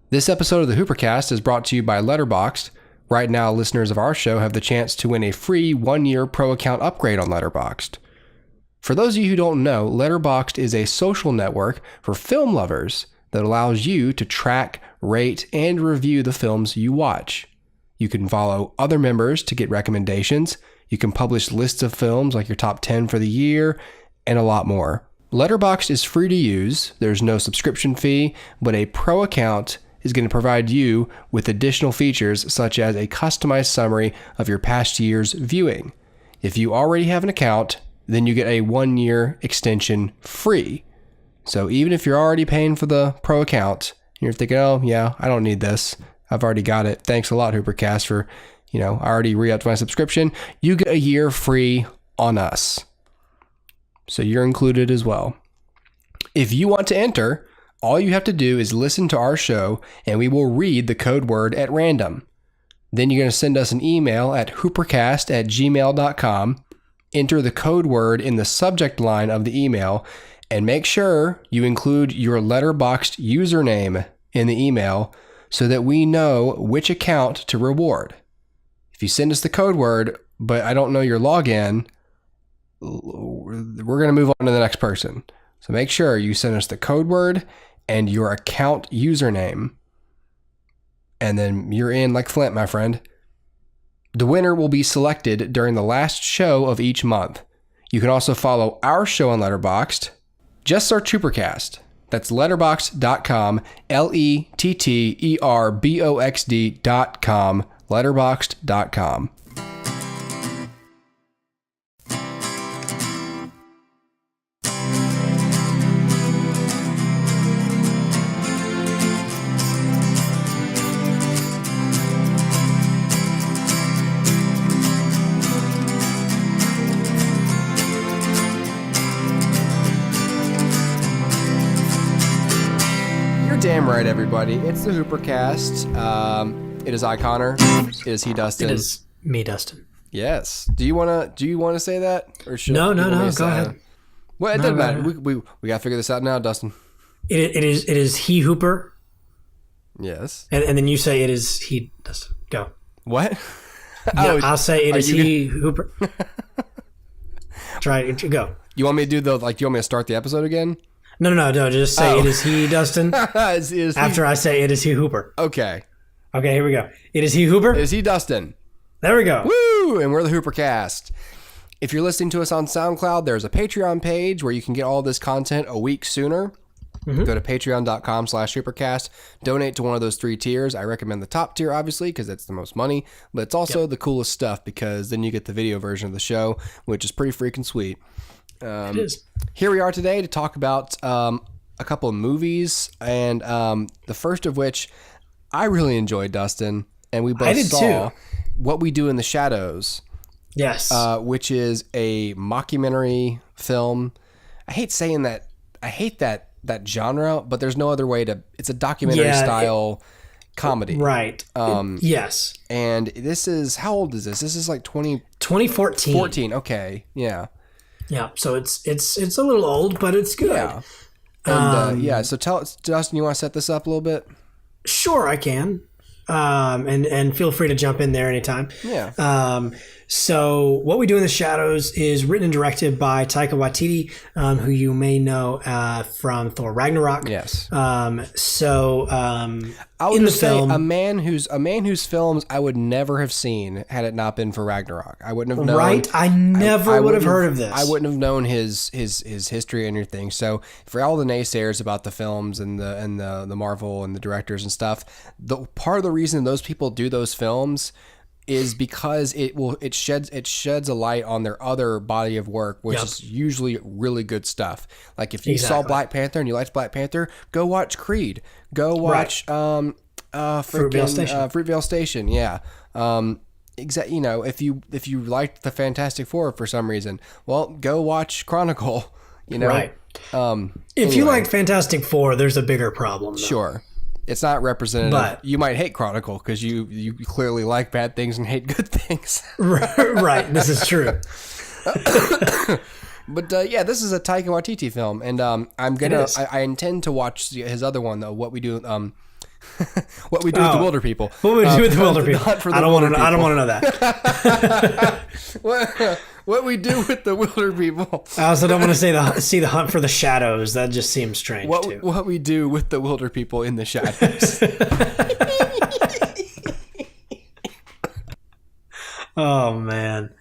This episode of the HooperCast is brought to you by Letterboxd. Right now, listeners of our show have the chance to win a free 1-year pro account upgrade on Letterboxd. For those of you who don't know, Letterboxd is a social network for film lovers that allows you to track, rate, and review the films you watch. You can follow other members to get recommendations. You can publish lists of films like your top 10 for the year, and a lot more. Letterboxd is free to use. There's no subscription fee, but a pro account is going to provide you with additional features such as a customized summary of your past year's viewing. If you already have an account, then you get a 1-year extension free. So even if you're already paying for the pro account, you're thinking, oh yeah, I don't need this. I've already got it. Thanks a lot, HooperCast, for, I already re-upped my subscription. You get a year free on us. So you're included as well. If you want to enter, all you have to do is listen to our show and we will read the code word at random. Then you're going to send us an email at hoopercast@gmail.com, enter the code word in the subject line of the email, and make sure you include your Letterboxd username in the email so that we know which account to reward. If you send us the code word, but I don't know your login, we're going to move on to the next person. So make sure you send us the code word and your account username, and then you're in like Flint, my friend. The winner will be selected during the last show of each month. You can also follow our show on Letterboxd. Just search HooperCast. That's letterboxd.com, letterboxd.com, letterboxd.com. Damn right, everybody. It's the HooperCast. It is I, Connor. It is he, Dustin. It is me, Dustin. Yes. Do you wanna say that, or should No. Go ahead. Well, it doesn't matter. We gotta figure this out now, Dustin. It is he Hooper. Yes. And then you say it is he Dustin. Go. What? Yeah, I'll say it is he Hooper. Try it. Go. You want me to do you want me to start the episode again? No. Just say it is he Dustin. After I say it is he Hooper. Okay, here we go. It is he Hooper. It is he Dustin. There we go. Woo! And we're the HooperCast. If you're listening to us on SoundCloud, there's a Patreon page where you can get all this content a week sooner. Mm-hmm. Go to patreon.com/HooperCast. Donate to one of those 3 tiers. I recommend the top tier, obviously, because it's the most money. But it's also the coolest stuff because then you get the video version of the show, which is pretty freaking sweet. It is. Here we are today to talk about a couple of movies, and the first of which I really enjoyed, Dustin, and we both saw What We Do in the Shadows. Yes. Which is a mockumentary film. I hate saying that. I hate that genre, but there's no other way to. It's a documentary style comedy. Right. Yes. And this is, how old is this? This is like 2014. 14. Okay. Yeah. Yeah, so it's a little old, but it's good. Yeah. And so tell us, Dustin, you want to set this up a little bit? Sure, I can. And feel free to jump in there anytime. Yeah. So What We Do in the Shadows is written and directed by Taika Waititi, who you may know from Thor Ragnarok. Yes. I would in the film, a man whose films I would never have seen had it not been for Ragnarok. I wouldn't have known. Right. I never would have heard of this. I wouldn't have known his history and everything. So for all the naysayers about the films and the Marvel and the directors and stuff, the part of the reason those people do those films is because it sheds a light on their other body of work, which is usually really good stuff. Like if you saw Black Panther and you liked Black Panther, go watch Creed. Go watch Fruitvale Station. Yeah. If you liked the Fantastic Four for some reason, well, go watch Chronicle. Right. If you like Fantastic Four, there's a bigger problem, though. Sure. It's not representative. But you might hate Chronicle because you clearly like bad things and hate good things. Right. This is true. But this is a Taika Waititi film, and I intend to watch his other one, though. What We Do, What we do with the wilder people. What we do with the wilder people. I don't want to know that. What we do with the wilder people. I also don't want to see the hunt for the shadows. That just seems strange too. What we do with the wilder people in the shadows. Oh man.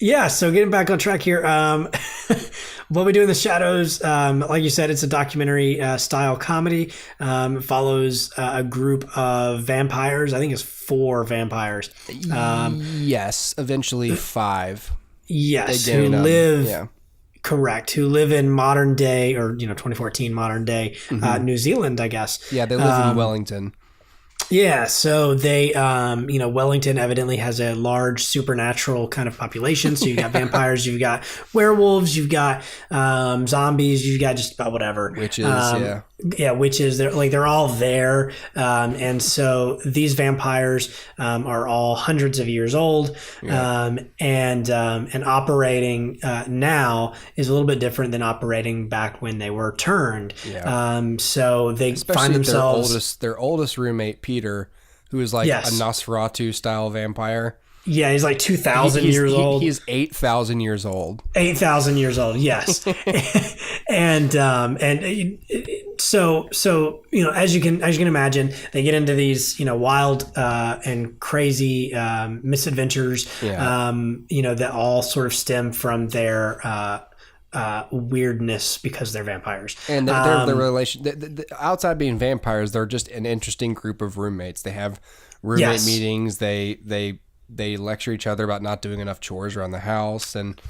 Yeah, so getting back on track here. What we do in the shadows, like you said, it's a documentary style comedy. It follows a group of vampires. I think it's 4 vampires. Yes, eventually 5. Yes, who live correct, who live in modern day, or 2014 modern day New Zealand, I guess. Yeah, they live in Wellington. Yeah, so they, Wellington evidently has a large supernatural kind of population. So you've got vampires, you've got werewolves, you've got zombies, you've got just about whatever. Witches, yeah, witches. They're all there, and so these vampires are all hundreds of years old, and operating now is a little bit different than operating back when they were turned. Yeah. So they find themselves their oldest roommate Peter, who is like a Nosferatu style vampire. Yeah, he's like 2,000 years old. He's 8,000 years old. 8,000 years old, yes. and so as you can imagine, they get into these wild and crazy misadventures. That all sort of stem from their weirdness because they're vampires. And their relation, outside being vampires, they're just an interesting group of roommates. They have roommate meetings. They lecture each other about not doing enough chores around the house, and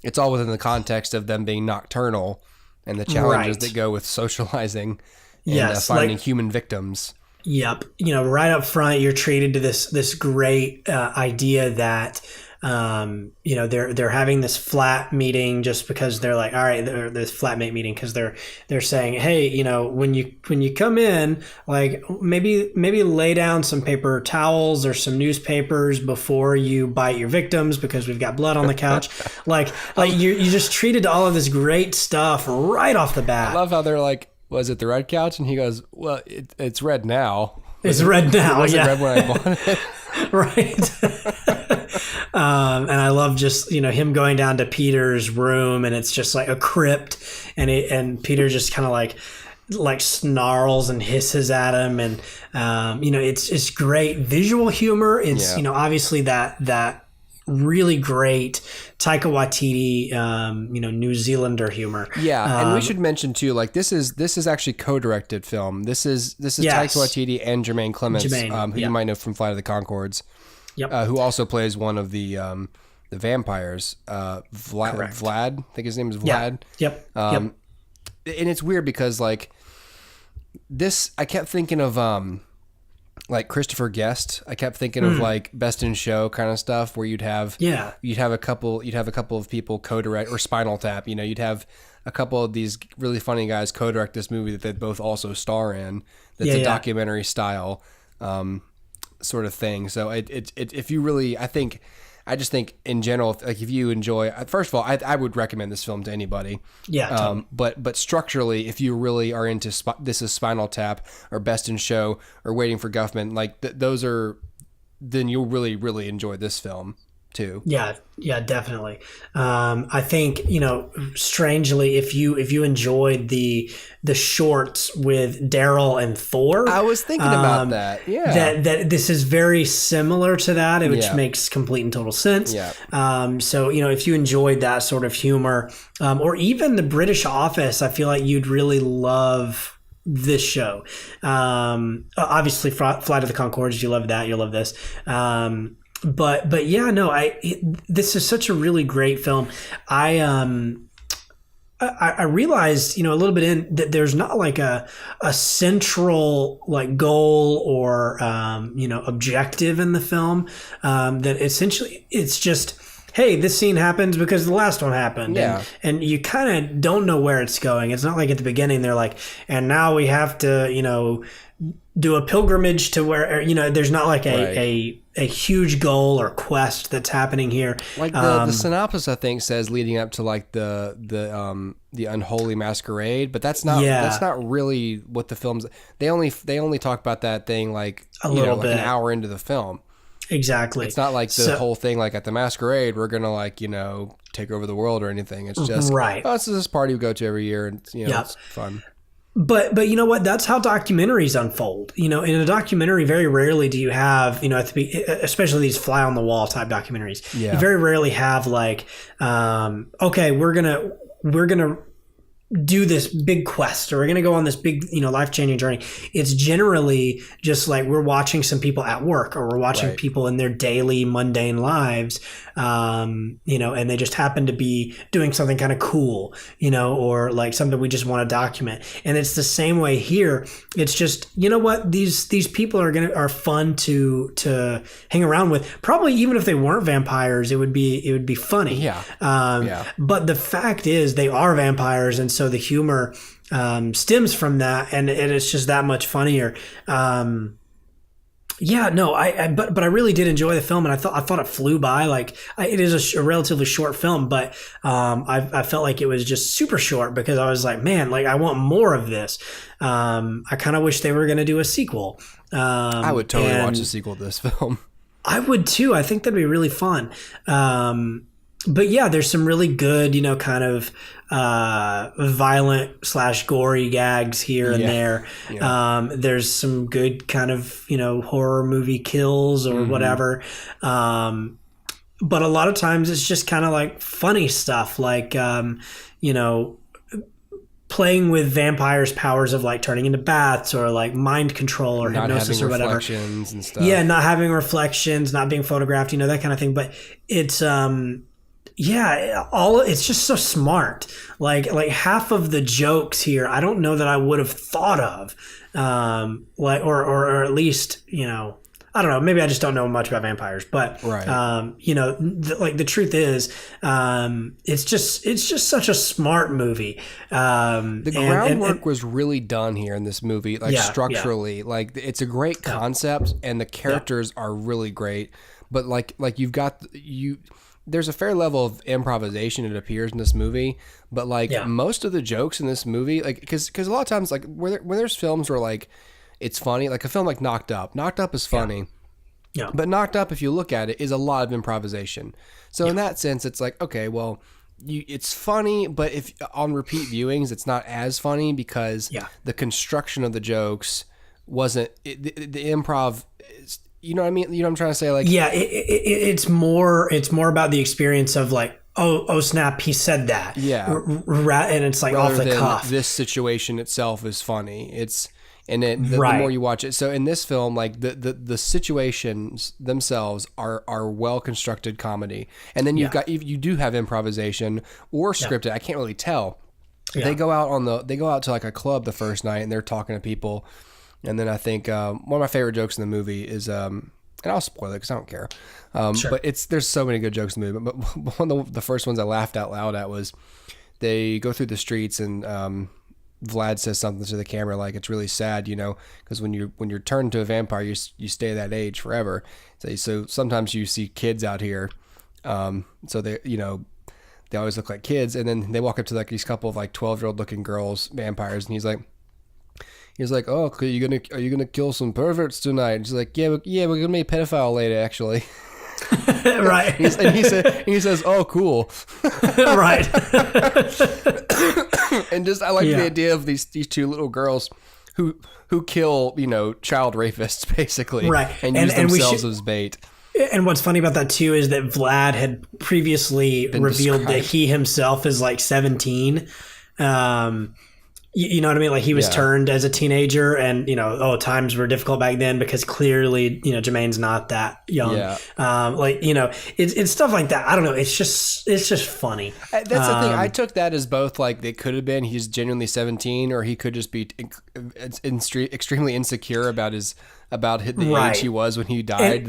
it's all within the context of them being nocturnal and the challenges that go with socializing and finding human victims. Yep. Right up front, you're treated to this great idea that they're having this flat meeting just because they're like, all right, this flatmate meeting, because they're saying, hey, when you come in, like maybe lay down some paper towels or some newspapers before you bite your victims because we've got blood on the couch. like you just treated to all of this great stuff right off the bat. I love how they're like, was it the red couch? And he goes, well, it's red now. It's red now. It wasn't red when I bought it. Right. And I love just, him going down to Peter's room, and it's just like a crypt, and Peter just kind of like snarls and hisses at him. And, it's great visual humor. It's, obviously that really great Taika Waititi, New Zealander humor. Yeah. And we should mention too, like this is actually co-directed film. This is Taika Waititi and Jermaine Clements, who you might know from Flight of the Conchords. Yep. Who also plays one of the vampires, Vlad. I think his name is Vlad. Yep. And it's weird because like this, I kept thinking of like Christopher Guest. I kept thinking of like Best in Show kind of stuff, where you'd have a couple of people co-direct, or Spinal Tap. You'd have a couple of these really funny guys co-direct this movie that they both also star in. That's a documentary style. Sort of thing. So if you really, I just think in general, like if you enjoy, first of all, I would recommend this film to anybody. Yeah. Totally. But structurally, if you really are into this is Spinal Tap or Best in Show or Waiting for Guffman, like those are, then you'll really, really enjoy this film too. Yeah, definitely. I think, strangely, if you enjoyed the shorts with Daryl and Thor, I was thinking about that. Yeah, that this is very similar to that, which makes complete and total sense. Yeah. So if you enjoyed that sort of humor, or even the British Office, I feel like you'd really love this show. Obviously, Flight of the Conchords, you love that. You'll love this. But yeah, no, this is such a really great film. I realized, a little bit in that there's not like a central like goal or, objective in the film. That essentially it's just hey, this scene happens because the last one happened. Yeah. And you kind of don't know where it's going. It's not like at the beginning they're like, and now we have to, do a pilgrimage to where, there's not like a huge goal or quest that's happening here. Like the synopsis, I think, says leading up to like the unholy masquerade, but that's not really what the film's. They only talk about that thing like a little bit, like an hour into the film. Exactly. It's not like the whole thing like at the masquerade we're gonna like take over the world or anything. It's just this is this party we go to every year, and it's fun. But you know what? That's how documentaries unfold. In a documentary, very rarely do you have, especially these fly on the wall type documentaries. Yeah. You very rarely have like, okay, we're gonna do this big quest, or we're going to go on this big, life-changing journey. It's generally just like we're watching some people at work, or we're watching people in their daily mundane lives, and they just happen to be doing something kind of cool, or like something we just want to document. And it's the same way here. It's just, what, these people are fun to hang around with. Probably even if they weren't vampires, it would be funny. Yeah. But the fact is they are vampires, and so the humor stems from that, and it's just that much funnier. But I really did enjoy the film, and I thought it flew by. Like it is a relatively short film, but I felt like it was just super short because I was like, man, like I want more of this. I kind of wish they were going to do a sequel. I would totally watch a sequel to this film. I would too. I think that'd be really fun. But yeah, there's some really good, kind of violent / gory gags here and there. Yeah. There's some good kind of, horror movie kills or whatever. But a lot of times it's just kind of like funny stuff, like, playing with vampires' powers of like turning into bats, or like mind control or hypnosis or whatever. Reflections and stuff. Yeah, not having reflections, not being photographed, that kind of thing. But it's it's just so smart. Like half of the jokes here, I don't know that I would have thought of, or at least, I don't know. Maybe I just don't know much about vampires, but the truth is, it's just such a smart movie. The groundwork was really done here in this movie, like structurally. Like it's a great concept, and the characters are really great. But like there's a fair level of improvisation, it appears, in this movie, but most of the jokes in this movie, like because a lot of times, like when there's films where like it's funny, like a film like Knocked Up is funny, but Knocked Up, if you look at it, is a lot of improvisation. So in that sense, it's like, okay, well, it's funny, but if on repeat viewings, it's not as funny because the construction of the jokes wasn't the improv. You know what I mean? You know what I'm trying to say? Like, it's more about the experience of like, oh snap, he said that. Yeah. And it's like rather off the cuff. This situation itself is funny. The more you watch it. So in this film, like the situations themselves are well constructed comedy. And then you do have improvisation or scripted. I can't really tell. Yeah. They go out to like a club the first night, and they're talking to people. And then I think one of my favorite jokes in the movie is, and I'll spoil it because I don't care. But there's so many good jokes in the movie. But one of the first ones I laughed out loud at was they go through the streets, and Vlad says something to the camera like, it's really sad, because when you're turned to a vampire, you stay that age forever. So sometimes you see kids out here, so they always look like kids, and then they walk up to like these couple of like 12-year-old looking girls, vampires, and he's like, oh, are you gonna kill some perverts tonight? And she's like, yeah, we're gonna be a pedophile later, actually. Right. And he says, oh, cool. Right. And just I like the idea of these two little girls who kill child rapists basically, right, and use themselves as bait. And what's funny about that too is that Vlad had previously revealed that he himself is like 17. You know what I mean? Like he was turned as a teenager, and times were difficult back then because clearly Jermaine's not that young. Yeah. It's stuff like that. I don't know. It's just funny. That's the thing. I took that as both like it could have been he's genuinely 17, or he could just be extremely insecure about the age he was when he died.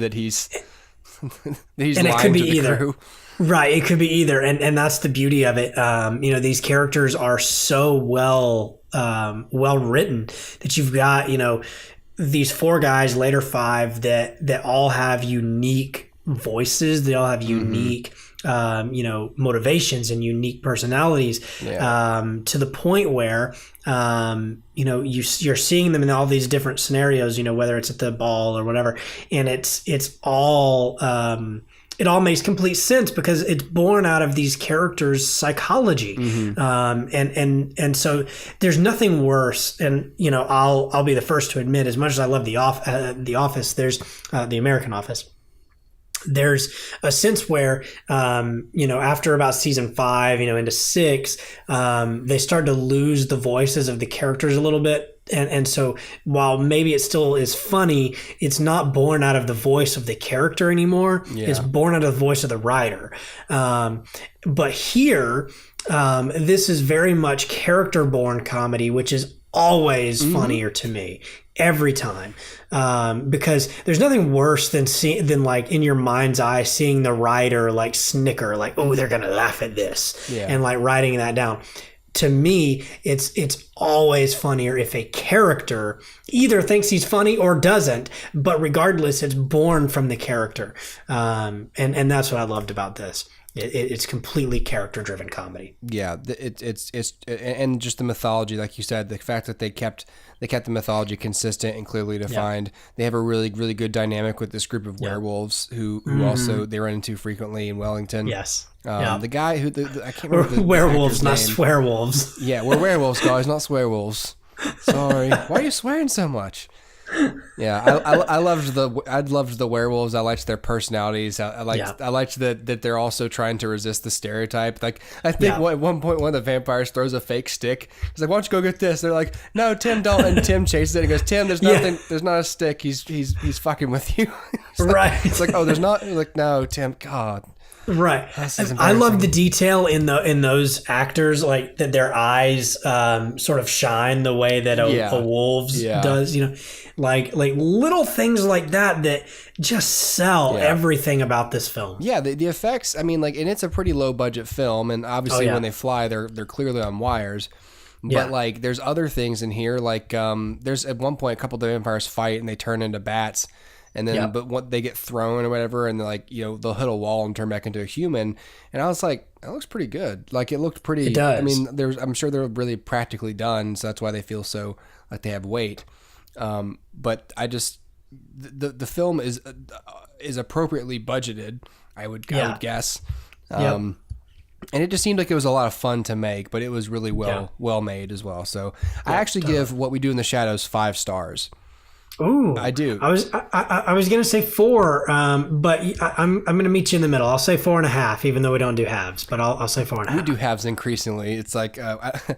He's and it could lying be to the either. crew. Right, it could be either, and that's the beauty of it. These characters are so well written that you've got these four guys, later five, that all have unique voices. They all have unique motivations and unique personalities, to the point where you're seeing them in all these different scenarios, whether it's at the ball or whatever, and it's all it all makes complete sense because it's born out of these characters' psychology. And so there's nothing worse. And, I'll be the first to admit, as much as I love The Office, there's the American Office. There's a sense where, after about season 5, into 6, they start to lose the voices of the characters a little bit. And so while maybe it still is funny, it's not born out of the voice of the character anymore. Yeah. It's born out of the voice of the writer. But here, this is very much character-born comedy, which is always funnier to me every time, because there's nothing worse than like in your mind's eye seeing the writer like snicker, like, oh, they're gonna laugh at this, and like writing that down. To me, it's always funnier if a character either thinks he's funny or doesn't, but regardless, it's born from the character, and that's what I loved about this. It's completely character-driven comedy. Yeah, it's and just the mythology, like you said, the fact that they kept the mythology consistent and clearly defined. Yeah. They have a really, really good dynamic with this group of werewolves who also they run into frequently in Wellington. Yes. The guy who I can't remember the werewolves, not swearwolves. Yeah, we're werewolves, guys, not swearwolves. Sorry. Why are you swearing so much? Yeah, I loved the werewolves. I liked their personalities. I liked that they're also trying to resist the stereotype. Like, I think at one point one of the vampires throws a fake stick. He's like, "Why don't you go get this?" They're like, "No, Tim, don't." And Tim chases it and goes, "Tim, there's nothing. There's not a stick. He's fucking with you." Right. It's like, "Oh, there's not." Like, "No, Tim. God." Right. I love the detail in those actors, like that their eyes sort of shine the way that a wolf's does, like little things like that just sell everything about this film. Yeah, the effects, I mean, like, and it's a pretty low budget film, and obviously when they fly, they're clearly on wires. But like, there's other things in here, like there's at one point a couple of the vampires fight and they turn into bats. And then, but what they get thrown or whatever, and like, they'll hit a wall and turn back into a human. And I was like, that looks pretty good. Like, it looked pretty. It does. I mean, I'm sure they're really practically done, so that's why they feel so like they have weight. But I just the film is appropriately budgeted. I would guess. And it just seemed like it was a lot of fun to make, but it was really well made as well. So I actually give What We Do in the Shadows 5 stars. Ooh, I do. I was gonna say 4, but I'm gonna meet you in the middle. I'll say 4.5, even though we don't do halves. But I'll say 4.5. We do halves increasingly. It's like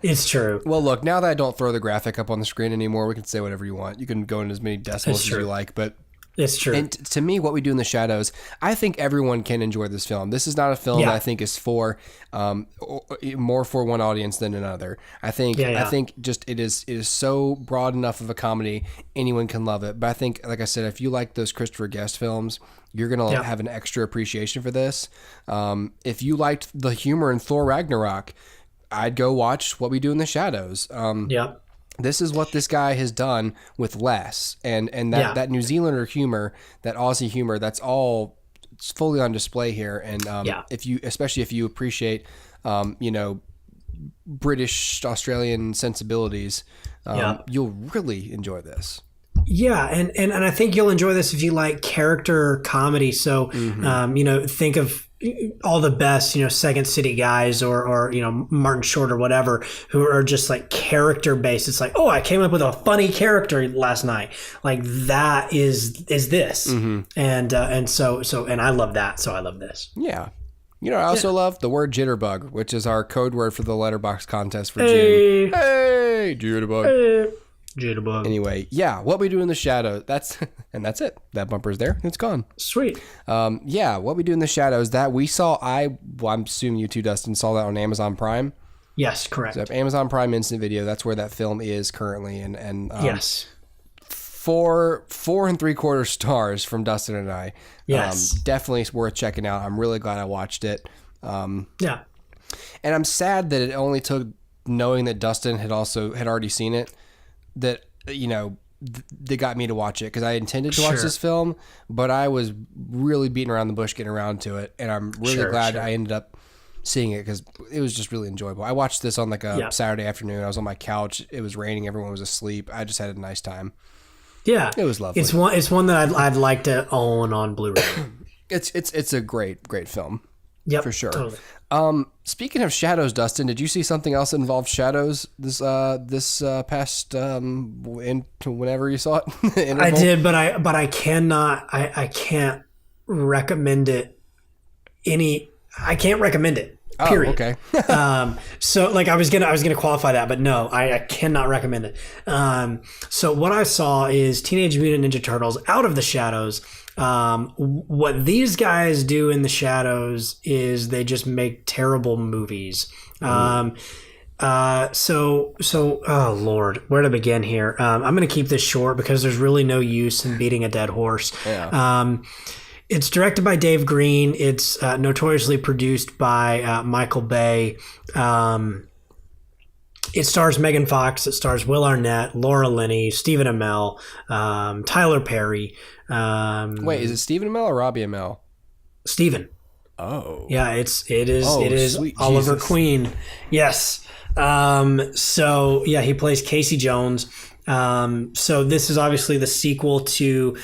it's true. Well, look, now that I don't throw the graphic up on the screen anymore, we can say whatever you want. You can go in as many decimals as you like, but. It's true. And to me, What We Do in the Shadows, I think everyone can enjoy this film. This is not a film that I think is for more for one audience than another. I think just it is so broad enough of a comedy, anyone can love it. But I think, like I said, if you like those Christopher Guest films, you're gonna have an extra appreciation for this. If you liked the humor in Thor Ragnarok, I'd go watch What We Do in the Shadows. This is what this guy has done with less, and that New Zealander humor, that Aussie humor, that's all fully on display here. And especially if you appreciate, British Australian sensibilities, you'll really enjoy this. Yeah, and I think you'll enjoy this if you like character comedy. So, think of all the best, Second City guys or Martin Short or whatever, who are just like character based. It's like, oh, I came up with a funny character last night. Like, that is this. And so I love that. So I love this. Yeah. I also love the word jitterbug, which is our code word for the letterbox contest for June. Hey, jitterbug. Hey. Jitterbug. Anyway, What We Do in the Shadows. That's it. That bumper's there. It's gone. Sweet. What We Do in the Shadows. That we saw. I'm assuming you too, Dustin, saw that on Amazon Prime. Yes, correct. So Amazon Prime Instant Video. That's where that film is currently, and yes, 4 and 3/4 stars from Dustin and I. Yes. Definitely worth checking out. I'm really glad I watched it. Yeah. And I'm sad that it only took knowing that Dustin had already seen it, that, they got me to watch it, because I intended to watch this film, but I was really beating around the bush getting around to it. And I'm really glad I ended up seeing it, because it was just really enjoyable. I watched this on like a Saturday afternoon. I was on my couch. It was raining. Everyone was asleep. I just had a nice time. Yeah, it was lovely. It's one that I'd like to own on Blu-ray. It's a great film. Yep, for sure. Totally. Speaking of shadows, Dustin, did you see something else that involved shadows this past into whenever you saw it? I did, but I can't recommend it. I can't recommend it. Period. Oh, okay. So like I was gonna qualify that, but no, I cannot recommend it. So what I saw is Teenage Mutant Ninja Turtles Out of the Shadows. What these guys do in the shadows is they just make terrible movies. Oh Lord, where to begin here? I'm going to keep this short because there's really no use in beating a dead horse. Yeah. It's directed by Dave Green. It's notoriously produced by Michael Bay. It stars Megan Fox. It stars Will Arnett, Laura Linney, Stephen Amell, Tyler Perry. Wait, is it Stephen Amell or Robbie Amell? Stephen. Oh. Yeah, it is Oliver Jesus. Queen. Yes. So yeah, he plays Casey Jones. So this is obviously the sequel to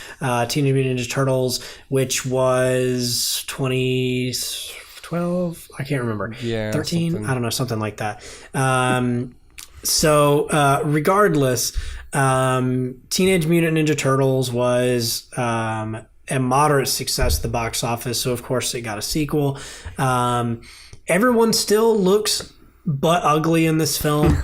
Teenage Mutant Ninja Turtles, which was 2012. I can't remember. Yeah, 13. Something. I don't know, something like that. Regardless, Teenage Mutant Ninja Turtles was a moderate success at the box office, so of course it got a sequel. Everyone still looks butt ugly in this film.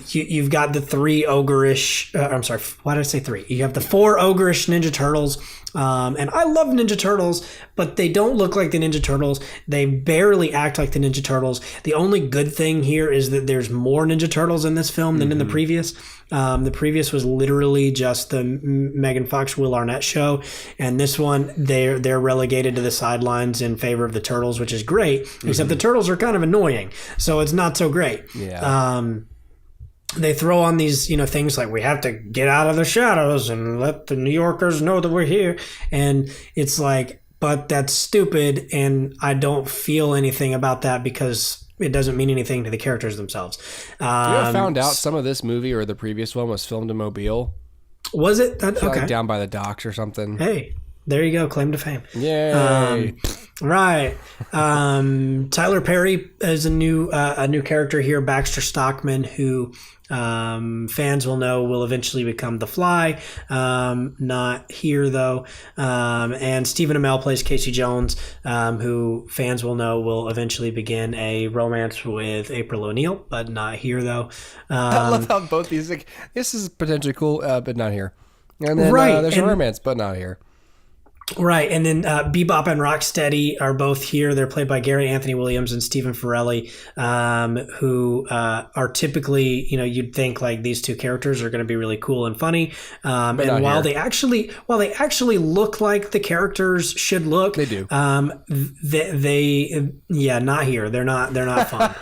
You've got the three ogreish. I'm sorry, why did I say three? You have the four ogreish Ninja Turtles. And I love Ninja Turtles, but they don't look like the Ninja Turtles. They barely act like the Ninja Turtles. The only good thing here is that there's more Ninja Turtles in this film than in the previous. The previous was literally just the Megan Fox, Will Arnett show. And this one, they're relegated to the sidelines in favor of the Turtles, which is great, except the Turtles are kind of annoying. So it's not so great. Yeah. They throw on these, things like we have to get out of the shadows and let the New Yorkers know that we're here. And it's like, but that's stupid. And I don't feel anything about that because it doesn't mean anything to the characters themselves. You ever found out some of this movie or the previous one was filmed in Mobile? Was it? Okay. Like down by the docks or something. Hey, there you go. Claim to fame. Yay. Right. Tyler Perry is a new character here, Baxter Stockman, who fans will know will eventually become The Fly. Not here though. And Stephen Amell plays Casey Jones, who fans will know will eventually begin a romance with April O'Neil, but not here though. I love how both these, like, this is potentially cool, but not here. And then there's a romance, but not here. Right, and then Bebop and Rocksteady are both here. They're played by Gary Anthony Williams and Stephen Farrelly, who are typically, you'd think like these two characters are going to be really cool and funny. And while they actually look like the characters should look, they do. They not here. They're not fun.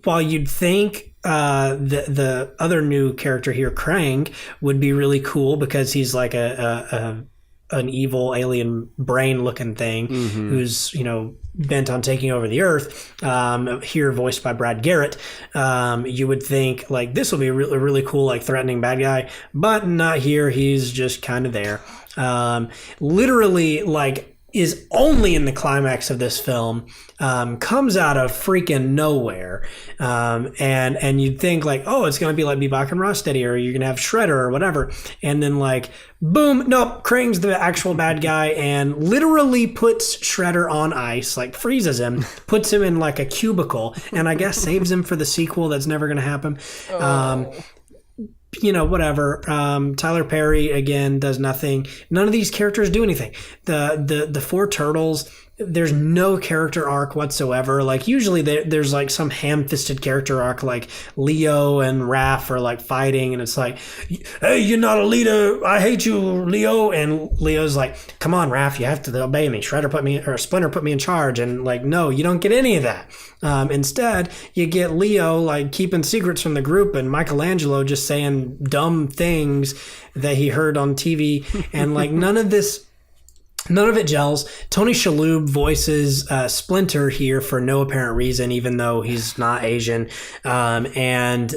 While you'd think the other new character here, Krang, would be really cool because he's like an evil alien brain looking thing who's bent on taking over the earth, here voiced by Brad Garrett. You would think like this will be a really cool, like threatening bad guy, but not here. He's just kind of there. Literally, like, is only in the climax of this film, comes out of freaking nowhere. And you'd think like, oh, it's going to be like Bebop and Rocksteady, or you're going to have Shredder or whatever. And then like, boom, nope, Krang's the actual bad guy and literally puts Shredder on ice, like freezes him, puts him in like a cubicle, and I guess saves him for the sequel that's never going to happen. Whatever. Tyler Perry again does nothing. None of these characters do anything. The four turtles, there's no character arc whatsoever. Like usually there's like some ham-fisted character arc, like Leo and Raph are like fighting, and it's like, hey, you're not a leader, I hate you, Leo. And Leo's like, come on, Raph, you have to obey me. Splinter put me in charge. And like, no, you don't get any of that. Instead, you get Leo like keeping secrets from the group, and Michelangelo just saying dumb things that he heard on TV, and like none of it gels. Tony Shalhoub voices Splinter here for no apparent reason, even though he's not Asian, and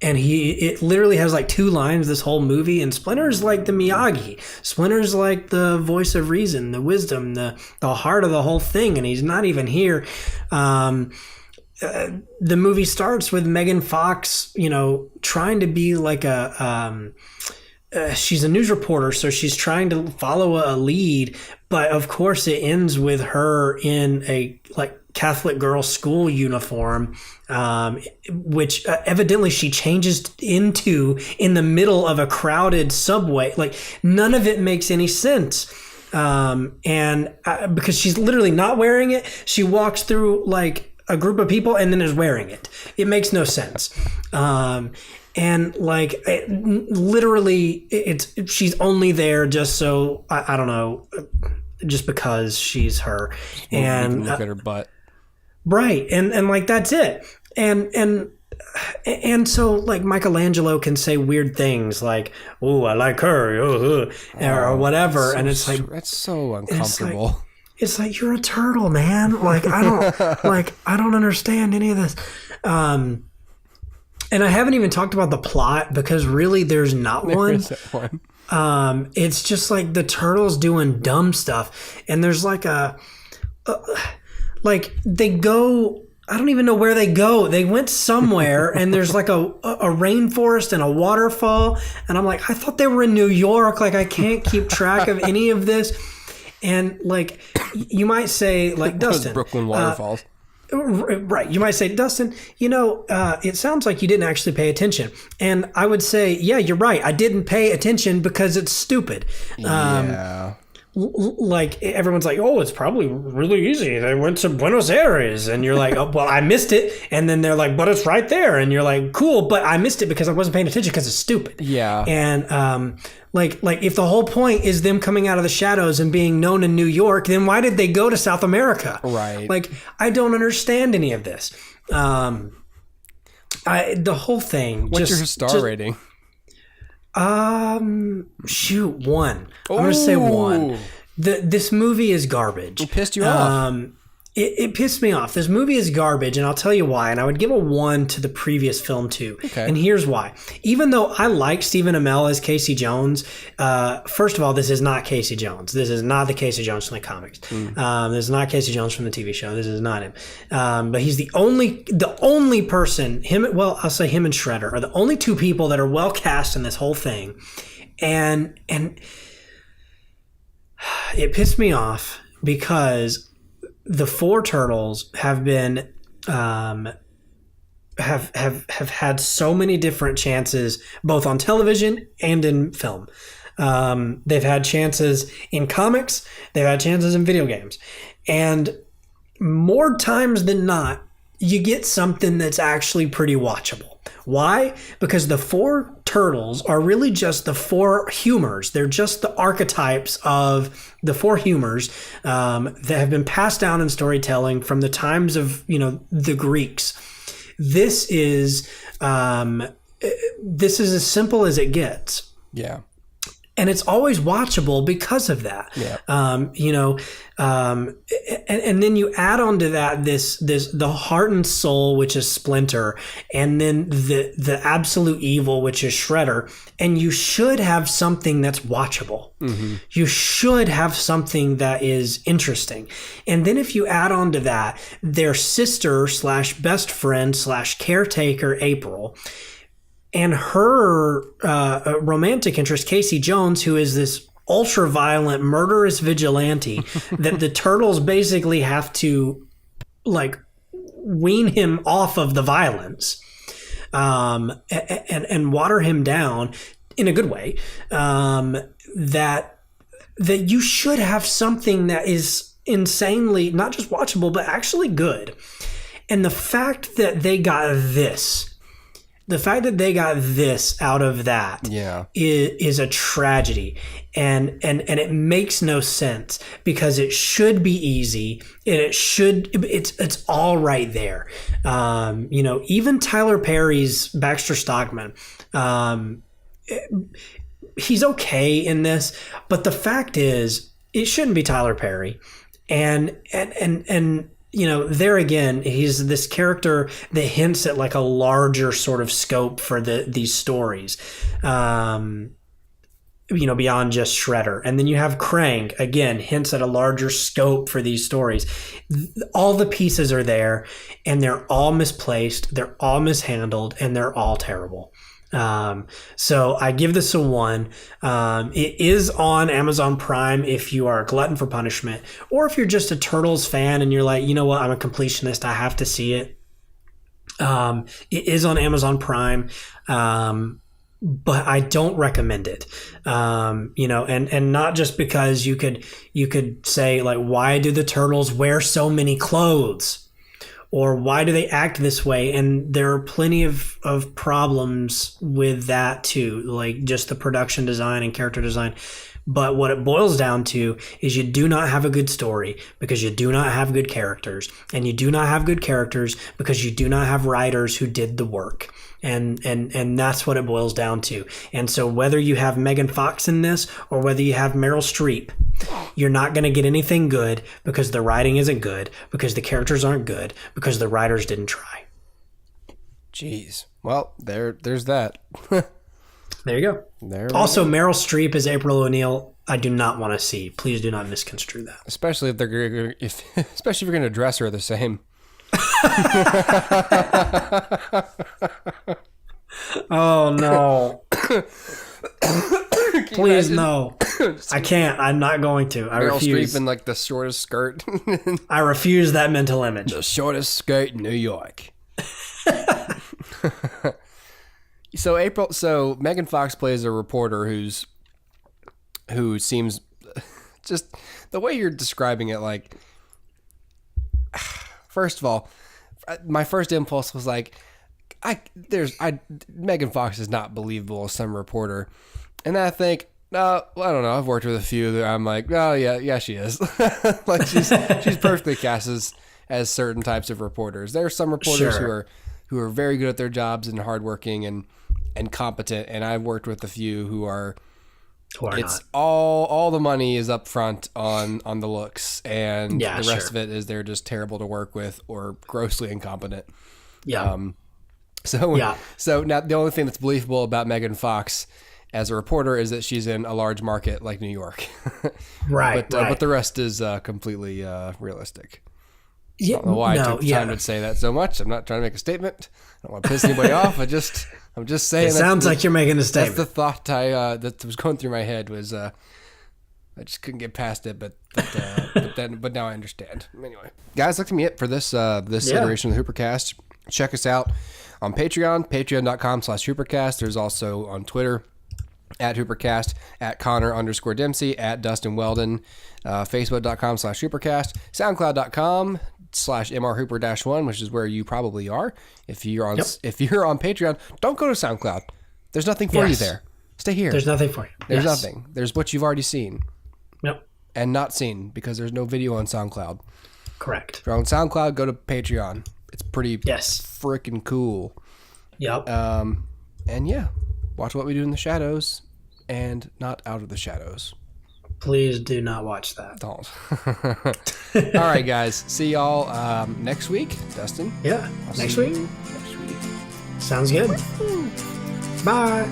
it literally has like 2 lines this whole movie, and Splinter's like the Miyagi. Splinter's like the voice of reason, the wisdom, the heart of the whole thing, and he's not even here. The movie starts with Megan Fox, trying to be like she's a news reporter, so she's trying to follow a lead, but of course it ends with her in a like Catholic girl school uniform, which evidently she changes into in the middle of a crowded subway. Like none of it makes any sense. And because she's literally not wearing it, she walks through like a group of people and then is wearing it. It makes no sense. And like she's only there just so I don't know, just because she's her, and look at her butt, right? And like that's it. And so like Michelangelo can say weird things like, "Oh, I like her," or whatever, and it's like that's so uncomfortable. It's like you're a turtle, man. Like I don't understand any of this. And I haven't even talked about the plot because really there's not one. It's just like the turtles doing dumb stuff, and there's like like they go. I don't even know where they go. They went somewhere, and there's like a rainforest and a waterfall, and I'm like, I thought they were in New York. Like I can't keep track of any of this. And like you might say, like Dustin, Brooklyn waterfalls. Right. You might say, Dustin, it sounds like you didn't actually pay attention. And I would say, yeah, you're right. I didn't pay attention because it's stupid. Yeah. Like everyone's like, oh, it's probably really easy. They went to Buenos Aires, and you're like, oh, well, I missed it. And then they're like, but it's right there. And you're like, cool, but I missed it because I wasn't paying attention because it's stupid. Yeah. And like if the whole point is them coming out of the shadows and being known in New York, then why did they go to South America? Right. Like I don't understand any of this. The whole thing. What's your star rating? Shoot, 1. I'm gonna say 1. This movie is garbage. It pissed you off. It pissed me off. This movie is garbage, and I'll tell you why. And I would give a 1 to the previous film too. Okay. And here's why. Even though I like Stephen Amell as Casey Jones, first of all, this is not Casey Jones. This is not the Casey Jones from the comics. This is not Casey Jones from the TV show. This is not him. But he's the only person. I'll say him and Shredder are the only 2 people that are well cast in this whole thing, and it pissed me off because the 4 turtles have been have had so many different chances both on television and in film. They've had chances in comics, they've had chances in video games, and more times than not you get something that's actually pretty watchable. Why? Because the 4 turtles are really just the 4 humors. They're just the archetypes of the 4 humors that have been passed down in storytelling from the times of the Greeks. This is as simple as it gets. Yeah. And it's always watchable because of that. Yeah. And then you add on to that the heart and soul, which is Splinter, and then the absolute evil, which is Shredder. And you should have something that's watchable. Mm-hmm. You should have something that is interesting. And then if you add on to that their sister / best friend / caretaker, April, and her romantic interest, Casey Jones, who is this ultra-violent, murderous vigilante that the turtles basically have to, like, wean him off of the violence and water him down in a good way, that you should have something that is insanely, not just watchable, but actually good. And the fact that they got this out of that is a tragedy. And it makes no sense because it should be easy and it's all right there. Even Tyler Perry's Baxter Stockman, he's okay in this, but the fact is it shouldn't be Tyler Perry. And there again, he's this character that hints at like a larger sort of scope for these stories, beyond just Shredder. And then you have Krang, again, hints at a larger scope for these stories. All the pieces are there, and they're all misplaced, they're all mishandled, and they're all terrible. So I give this a 1. It is on Amazon Prime if you are a glutton for punishment, or if you're just a Turtles fan and you're like, you know what, I'm a completionist, I have to see it. It is on Amazon Prime, but I don't recommend it. And not just because you could say like, why do the Turtles wear so many clothes? Or why do they act this way? And there are plenty of problems with that too, like just the production design and character design. But what it boils down to is you do not have a good story because you do not have good characters. And you do not have good characters because you do not have writers who did the work. And that's what it boils down to. And so whether you have Megan Fox in this or whether you have Meryl Streep, you're not going to get anything good because the writing isn't good, because the characters aren't good, because the writers didn't try. Jeez. Well, there's that. There you go. Also, Meryl Streep as April O'Neil, I do not want to see. Please do not misconstrue that. Especially if you're going to dress her the same. Oh no. Please no. I can't. I'm not going to. I refuse. Meryl Streep in like the shortest skirt. I refuse that mental image. The shortest skirt in New York. So Megan Fox plays a reporter who seems, just the way you're describing it, like, first of all, my first impulse was like, Megan Fox is not believable as some reporter. And then I think, no, well, I don't know. I've worked with a few that I'm like, oh yeah, she is. Like she's perfectly cast as certain types of reporters. There are some reporters who are very good at their jobs and hardworking and competent. And I've worked with a few who are it's not. All the money is up front on the looks, and the rest of it is they're just terrible to work with or grossly incompetent. Yeah. So now the only thing that's believable about Megan Fox as a reporter is that she's in a large market like New York. Right. But the rest is completely realistic. Yeah, I don't know why I took the time to say that so much. I'm not trying to make a statement. I don't want to piss anybody off. I'm just saying. It sounds like you're making a statement. That's the thought that was going through my head was I just couldn't get past it, but now I understand. Anyway, guys, that's gonna be it for this iteration of the HooperCast. Check us out on Patreon, patreon.com/HooperCast. There's also on Twitter at HooperCast, at Connor_Dempsey, at Dustin Weldon, Facebook.com/HooperCast, SoundCloud.com/MRHooper-1, which is where you probably are. If you're on Patreon, don't go to SoundCloud. There's nothing for you there. Stay here. There's nothing for you. There's nothing. There's what you've already seen. Yep. And not seen because there's no video on SoundCloud. Correct. If you're on SoundCloud, go to Patreon. It's pretty freaking cool. Yep. And yeah, watch What We Do in the Shadows and not Out of the Shadows. Please do not watch that. Don't. All right, guys. See y'all next week, Dustin. Yeah. Next week. Sounds good. Bye.